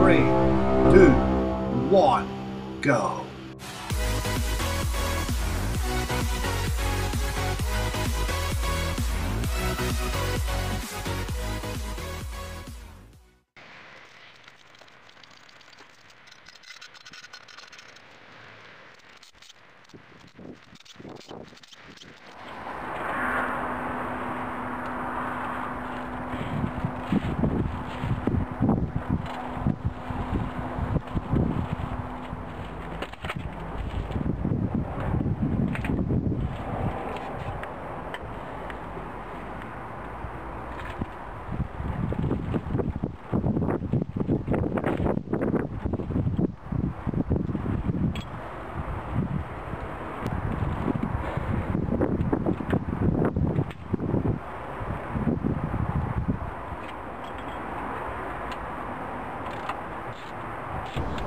3, 2, 1, go!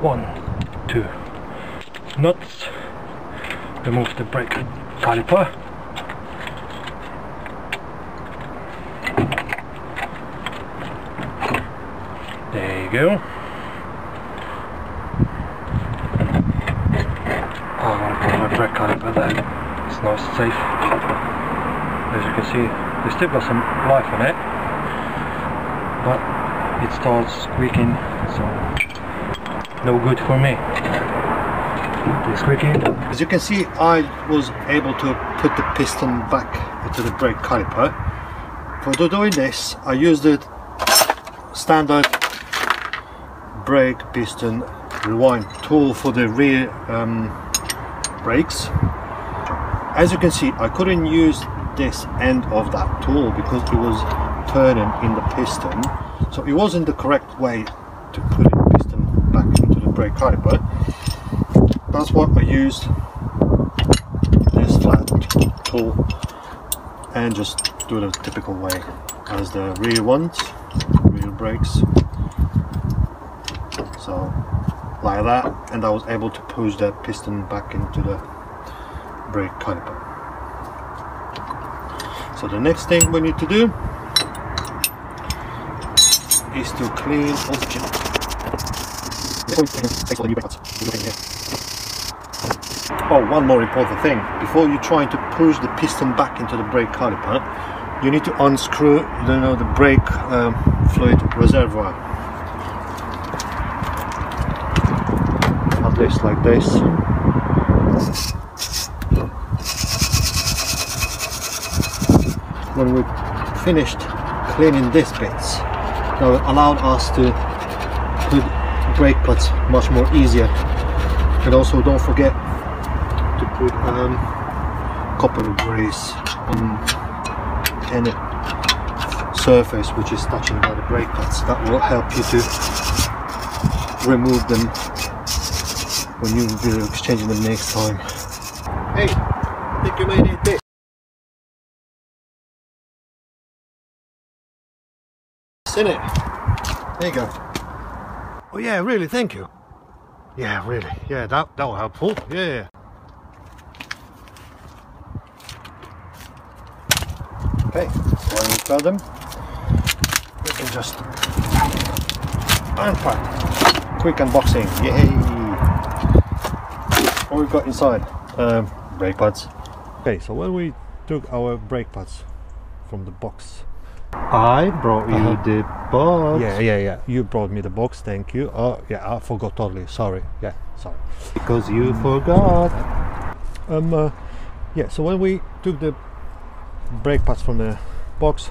One, two nuts, remove the brake caliper, there you go. I want to put my brake caliper there, it's nice and safe. As you can see, they still got some life on it, but it starts squeaking, so no good for me. As you can see, I was able to put the piston back into the brake caliper. For doing this, I used the standard brake piston rewind tool for the rear brakes. As you can see, I couldn't use this end of that tool because it was turning in the piston, so it wasn't the correct way to put the piston back into the brake caliper. That's what I used, this flat tool, and just do the typical way as the rear ones, rear brakes. So like that, and I was able to push the piston back into the brake caliper. So the next thing we need to do is to clean oxygen. Oh, one more important thing. Before you're trying to push the piston back into the brake caliper, you need to unscrew the brake fluid reservoir. At least like this. When we finished cleaning these bits, that allowed us to put brake pads much more easier. And also don't forget to put copper grease on any surface which is touching by the brake pads. That will help you to remove them when you do exchanging them next time. Hey, I think you may need this. In it. There you go. Oh yeah, really, thank you. Yeah, really. Yeah, that was helpful. Yeah. Okay, so when we've got them, we can just unpack. Quick unboxing. Yay! What we've got inside? Brake pads. Okay, so when we took our brake pads from the box, I brought you the box. Yeah. You brought me the box, thank you. Oh, yeah, I forgot totally. Sorry. Yeah, sorry. Because you forgot. Yeah, so when we took the brake pads from the box,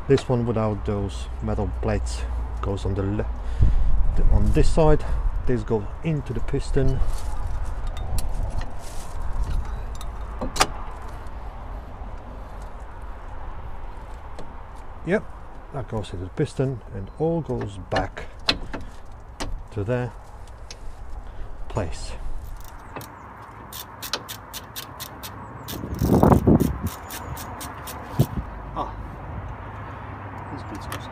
this one without those metal plates goes on on this side. This goes into the piston. Yep, that goes into the piston and all goes back to their place. This bit's goes